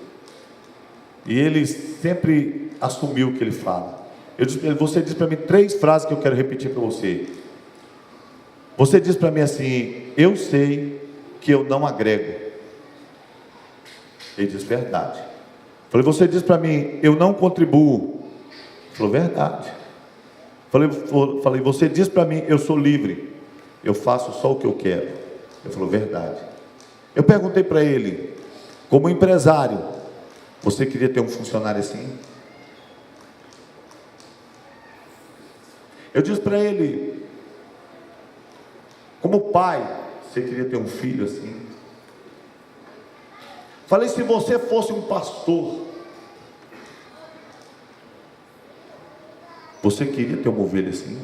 E ele sempre assumiu o que ele fala. Eu disse para ele: você diz para mim 3 frases que eu quero repetir para você. Você diz para mim assim: eu sei que eu não agrego. Ele diz: verdade. Falei: você diz para mim: eu não contribuo. Ele falou: verdade. Falei: você diz para mim: eu sou livre, eu faço só o que eu quero. Ele falou: verdade. Eu perguntei para ele: como empresário, você queria ter um funcionário assim? Eu disse para ele: como pai, você queria ter um filho assim? Falei: se você fosse um pastor, você queria ter uma ovelha assim?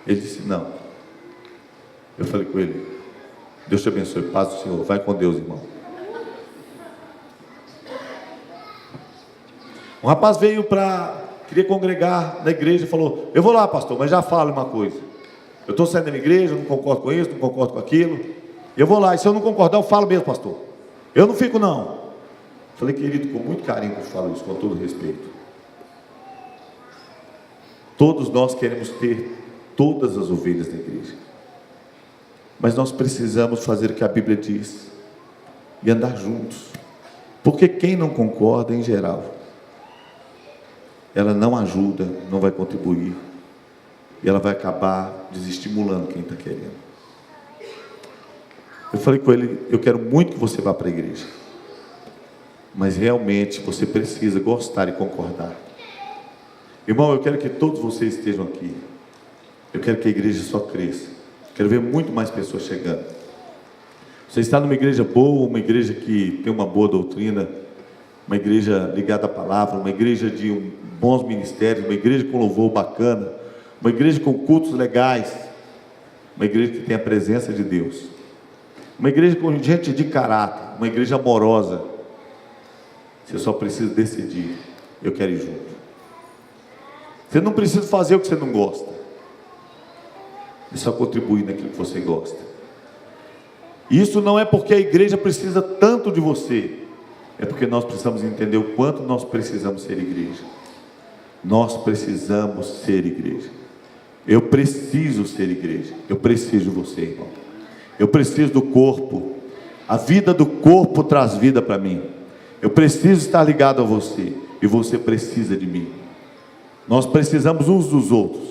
Ele disse: não. Eu falei com ele: Deus te abençoe, paz do Senhor, vai com Deus, irmão. Um rapaz veio queria congregar na igreja e falou: eu vou lá, pastor, mas já falo uma coisa. Eu estou saindo da minha igreja, não concordo com isso, não concordo com aquilo. Eu vou lá, e se eu não concordar, eu falo mesmo, pastor. Eu não fico não. Falei: querido, com muito carinho que eu falo isso, com todo respeito. Todos nós queremos ter todas as ovelhas da igreja. Mas nós precisamos fazer o que a Bíblia diz e andar juntos. Porque quem não concorda, em geral, ela não ajuda, não vai contribuir. E ela vai acabar desestimulando quem está querendo. Eu falei com ele: eu quero muito que você vá para a igreja, mas realmente você precisa gostar e concordar. Irmão, eu quero que todos vocês estejam aqui. Eu quero que a igreja só cresça. Quero ver muito mais pessoas chegando. Você está numa igreja boa, uma igreja que tem uma boa doutrina, uma igreja ligada à palavra, uma igreja de bons ministérios, uma igreja com louvor bacana, uma igreja com cultos legais, uma igreja que tem a presença de Deus, uma igreja com gente de caráter, uma igreja amorosa. Você só precisa decidir: eu quero ir junto. Você não precisa fazer o que você não gosta, é só contribuir naquilo que você gosta. Isso não é porque a igreja precisa tanto de você, é porque nós precisamos entender o quanto nós precisamos ser igreja. Nós precisamos ser igreja. Eu preciso ser igreja. Eu preciso de você, irmão. Eu preciso do corpo. A vida do corpo traz vida para mim. Eu preciso estar ligado a você, e você precisa de mim. Nós precisamos uns dos outros.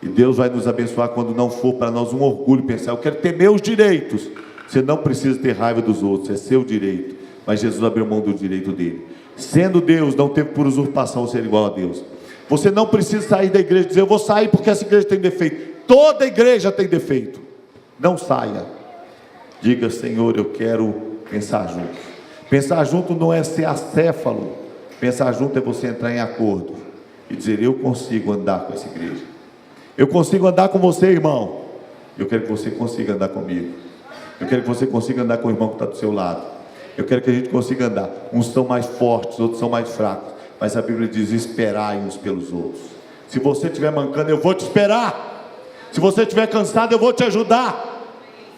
E Deus vai nos abençoar quando não for para nós um orgulho pensar: eu quero ter meus direitos. Você não precisa ter raiva dos outros, é seu direito. Mas Jesus abriu mão do direito dele. Sendo Deus, não teve por usurpação ser igual a Deus. Você não precisa sair da igreja e dizer: eu vou sair porque essa igreja tem defeito. Toda igreja tem defeito. Não saia. Diga: Senhor, eu quero pensar junto. Pensar junto não é ser acéfalo. Pensar junto é você entrar em acordo e dizer: eu consigo andar com essa igreja. Eu consigo andar com você, irmão. Eu quero que você consiga andar comigo. Eu quero que você consiga andar com o irmão que está do seu lado. Eu quero que a gente consiga andar. Uns são mais fortes, outros são mais fracos. Mas a Bíblia diz: esperai uns pelos outros. Se você estiver mancando, eu vou te esperar. Se você estiver cansado, eu vou te ajudar.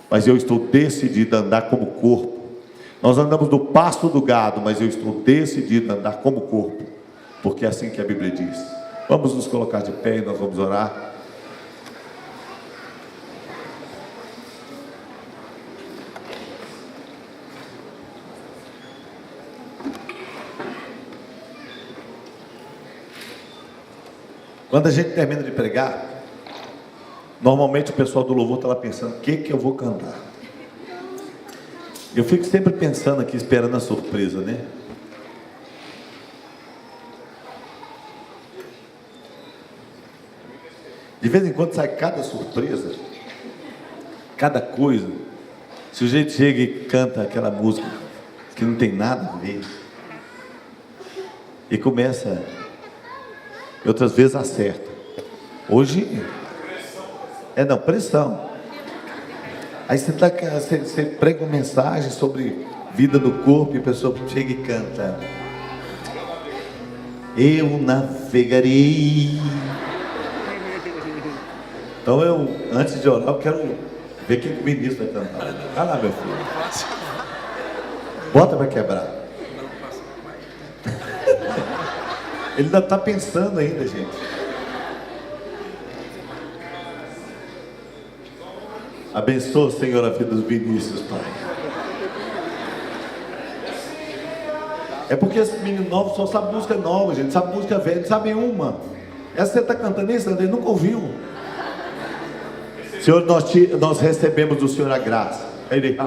Mas eu estou decidido a andar como corpo. Nós andamos no pasto do gado, mas eu estou decidido a andar como corpo. Porque é assim que a Bíblia diz. Vamos nos colocar de pé e nós vamos orar. Quando a gente termina de pregar, normalmente o pessoal do louvor está lá pensando: o que eu vou cantar? Eu fico sempre pensando aqui, esperando a surpresa, né? De vez em quando sai cada surpresa, cada coisa. Se o sujeito chega e canta aquela música que não tem nada a ver, e começa, e outras vezes acerta. Hoje pressão. Aí você prega uma mensagem sobre vida do corpo e a pessoa chega e canta. eu navegarei. Então antes de orar, eu quero ver quem que o ministro vai cantar. Vai lá, meu filho. Bota para quebrar. Ele ainda está pensando ainda, gente. Abençoa, Senhor, a vida dos Vinícius, Pai. É porque esses meninos novos só sabem música nova, gente. Sabe música velha, não sabem uma. Essa você está cantando isso, ele nunca ouviu. Senhor, nós recebemos do Senhor a graça. Ele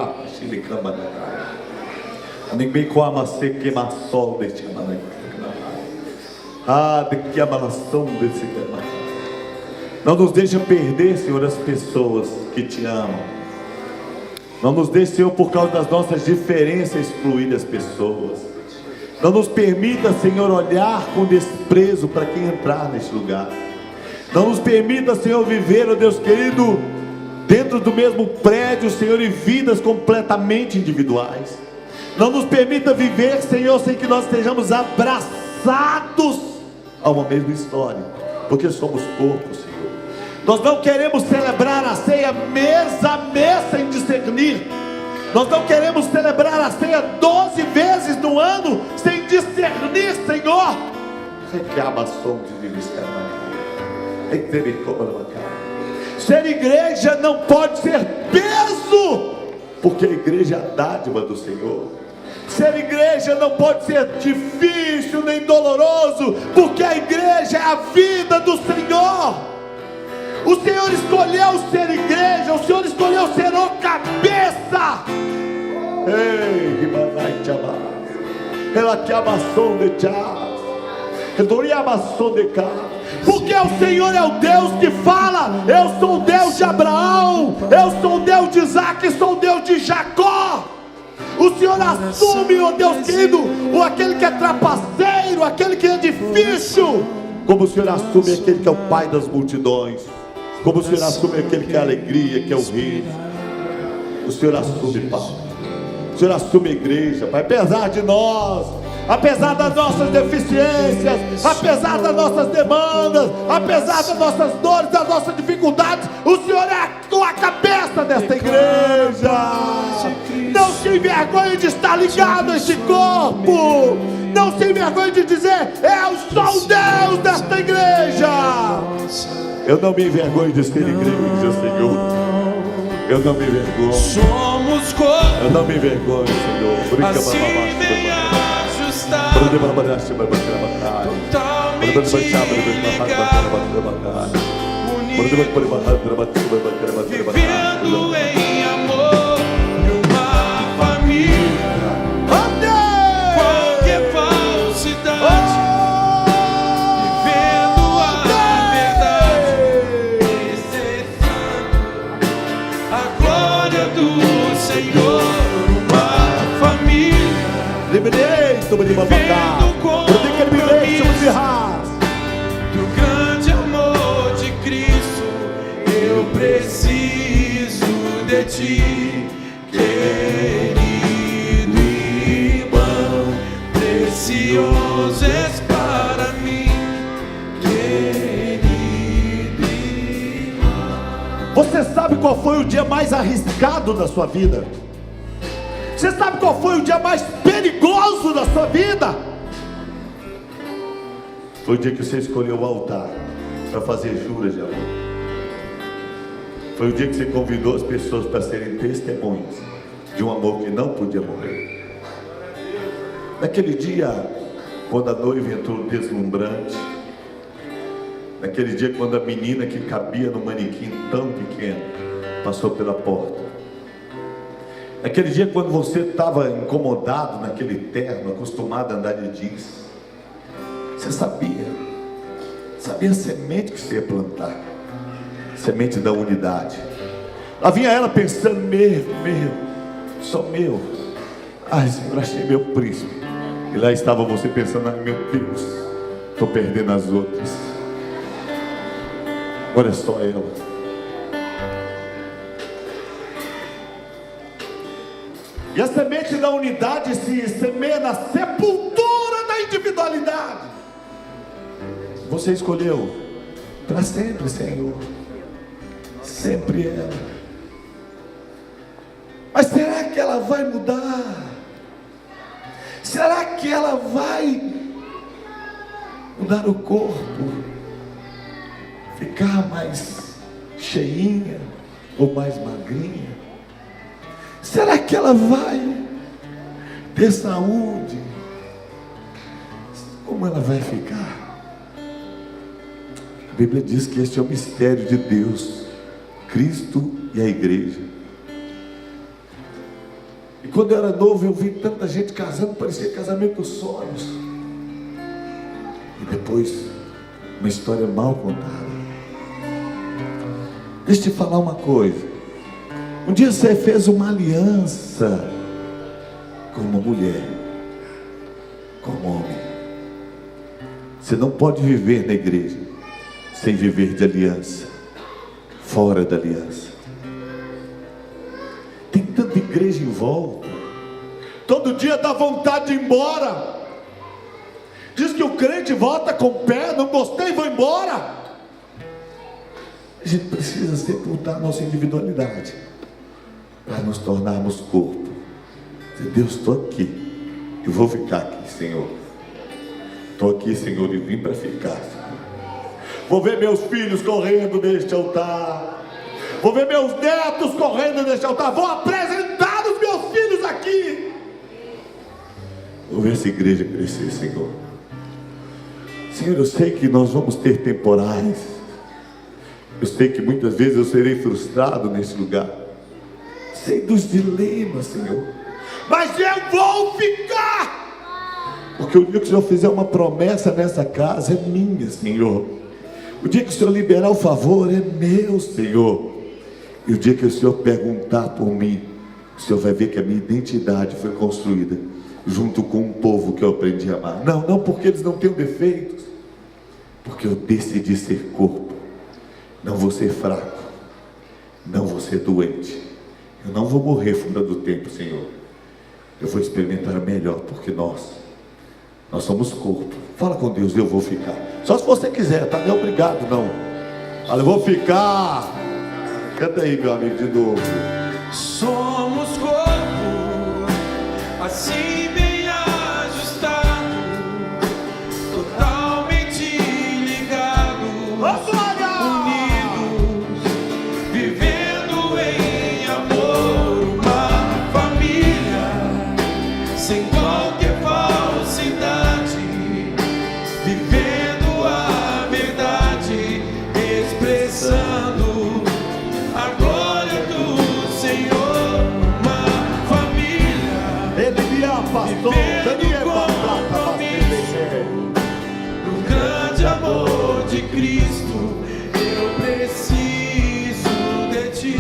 ninguém coama se queima sol deste de que amalação desse tema. Não nos deixa perder, Senhor, as pessoas que te amam. Não nos deixe, Senhor, por causa das nossas diferenças, excluir as pessoas. Não nos permita, Senhor, olhar com desprezo para quem entrar neste lugar. Não nos permita, Senhor, viver, ó Deus querido, dentro do mesmo prédio, Senhor, em vidas completamente individuais. Não nos permita viver, Senhor, sem que nós estejamos abraçados a uma mesma história, porque somos corpo, Senhor. Nós não queremos celebrar a ceia mês a mês sem discernir. Nós não queremos celebrar a ceia 12 vezes no ano sem discernir, Senhor. Ser igreja não pode ser peso, porque a igreja é a dádiva do Senhor. Ser igreja não pode ser difícil nem doloroso, porque a igreja é a vida do Senhor. O Senhor escolheu ser igreja, o Senhor escolheu ser o cabeça. Ei, que manai te amar. Ela que amassou de cá. Porque o Senhor é o Deus que fala: eu sou o Deus de Abraão, eu sou o Deus de Isaac, sou o Deus de Jacó. O Senhor assume, ó Deus querido, aquele que é trapaceiro, aquele que é difícil, como o Senhor assume aquele que é o Pai das multidões, como o Senhor assume aquele que é a alegria, que é o Rei. O Senhor assume, Pai. O Senhor assume a igreja, Pai, apesar de nós, apesar das nossas deficiências, apesar das nossas demandas, apesar das nossas dores, das nossas dificuldades, o Senhor é a cabeça desta igreja. Não se envergonhe de estar ligado a este corpo. Não se envergonhe de dizer: eu sou o Deus desta igreja. Eu não me envergonho de ser igreja, Senhor. Eu não me envergonho. Somos corpo. Eu não me envergonho, Senhor. Assim vem ajustar. Totalmente ligado, vivendo em amor de uma família. Qualquer falsidade, vivendo a verdade, exercendo a glória do Senhor. Uma família, vivendo com do grande amor de Cristo. Eu preciso de ti, querido irmão, precioso és para mim, querido irmão. Você sabe qual foi o dia mais arriscado da sua vida? Você sabe qual foi o dia mais perigoso da sua vida? Foi o dia que você escolheu o altar para fazer juras de amor. Foi o dia que você convidou as pessoas para serem testemunhas de um amor que não podia morrer. Naquele dia, quando a noiva entrou deslumbrante, naquele dia quando a menina que cabia no manequim tão pequeno passou pela porta, naquele dia quando você estava incomodado naquele terno, acostumado a andar de jeans, você sabia a semente que você ia plantar, semente da unidade. Lá vinha ela pensando: só meu. Ai, Senhor, achei meu príncipe. E lá estava você pensando: ai, meu Deus, estou perdendo as outras. Agora é só ela. E a semente da unidade se semeia na sepultura da individualidade. você escolheu para sempre, Senhor. Sempre ela. Mas será que ela vai mudar? Será que ela vai mudar o corpo? Ficar mais cheinha ou mais magrinha? Será que ela vai ter saúde? Como ela vai ficar? A Bíblia diz que este é o mistério de Deus, Cristo e a igreja. E quando eu era novo, eu vi tanta gente casando, parecia casamento dos sonhos. E depois, uma história mal contada. Deixa eu te falar uma coisa. Um dia você fez uma aliança com uma mulher, com um homem. Você não pode viver na igreja sem viver de aliança, fora da aliança. Tem tanta igreja em volta, todo dia dá vontade de ir embora. Diz que o crente volta com o pé, não gostei, vou embora. A gente precisa sepultar nossa individualidade para nos tornarmos corpo. Deus, estou aqui, eu vou ficar aqui, Senhor. Estou aqui, Senhor, e vim para ficar, Senhor. Vou ver meus filhos correndo neste altar, vou ver meus netos correndo neste altar, vou apresentar os meus filhos aqui. Vou ver essa igreja crescer, Senhor. Senhor, eu sei que nós vamos ter temporais, eu sei que muitas vezes eu serei frustrado nesse lugar, sei dos dilemas, Senhor, mas eu vou ficar, porque o dia que o Senhor fizer uma promessa nessa casa é minha, Senhor. O dia que o Senhor liberar o favor é meu, Senhor. E o dia que o Senhor perguntar por mim, o Senhor vai ver que a minha identidade foi construída junto com um povo que eu aprendi a amar. Não porque eles não têm defeitos, porque eu decidi ser corpo. Não vou ser fraco, não vou ser doente, eu não vou morrer fora do tempo, Senhor. Eu vou experimentar melhor, porque nós somos corpo. Fala com Deus, eu vou ficar. Só se você quiser, tá? Não é obrigado, não. Fala, eu vou ficar. Canta aí, meu amigo, de novo. Somos corpo, assim bem ajustado, totalmente ligado, unidos, vivendo em amor, uma família, sem qualquer falsidade, vivendo a verdade, expressando a glória do Senhor, uma família, Ele me afastou, vivendo com compromisso, no grande amor de Cristo. Eu preciso de ti,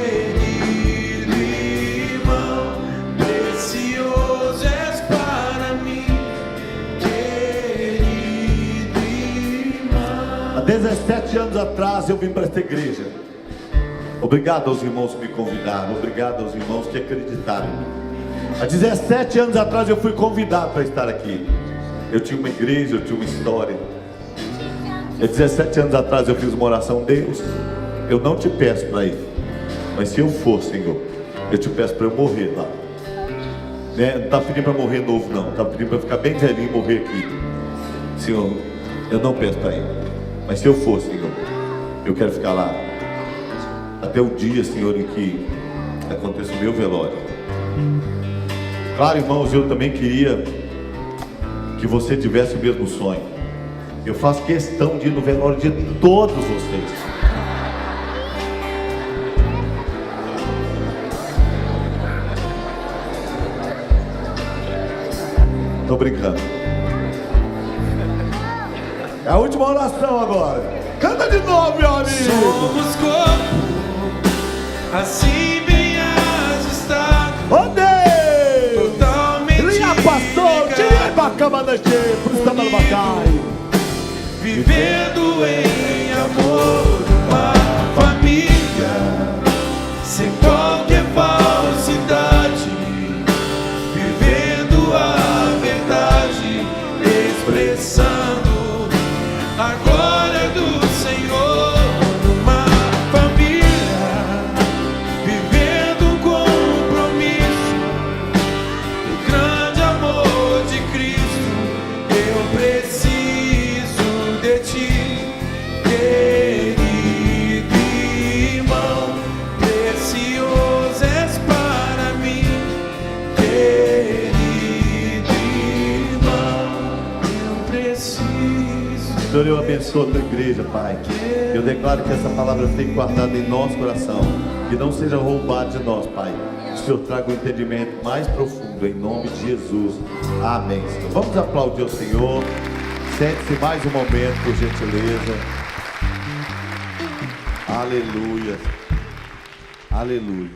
querido irmão, precioso és para mim, querido irmão. Há 17 anos atrás eu vim para esta igreja. Obrigado aos irmãos que me convidaram, obrigado aos irmãos que acreditaram em mim. Há 17 anos atrás eu fui convidado para estar aqui. Eu tinha uma igreja, eu tinha uma história. Há 17 anos atrás eu fiz uma oração: Deus, eu não te peço para ir, mas se eu for, Senhor, eu te peço para eu morrer lá, né? Não estava pedindo para morrer novo, não. Estava pedindo para ficar bem velhinho e morrer aqui. Senhor, eu não peço para ir, mas se eu for, Senhor, eu quero ficar lá até o dia, Senhor, em que aconteça o meu velório. Claro, irmãos, eu também queria que você tivesse o mesmo sonho. Eu faço questão de ir no velório de todos vocês. Tô brincando. É a última oração agora. Canta de novo, meu amigo. Somos corpo, assim bem ajustado, Ô Deus! totalmente Linha pastor, tira ligado, pra cama da gente, por isso tá dando bacai. vivendo em amor, uma família, sem qualquer falsidade, vivendo a verdade, expressando Senhor, eu abençoo a tua igreja, Pai. Eu declaro que essa palavra fique guardada em nosso coração, que não seja roubada de nós, Pai. Que o Senhor traga um entendimento mais profundo, em nome de Jesus. Amém, Senhor. Vamos aplaudir o Senhor. Sente-se mais um momento, por gentileza. Aleluia. Aleluia.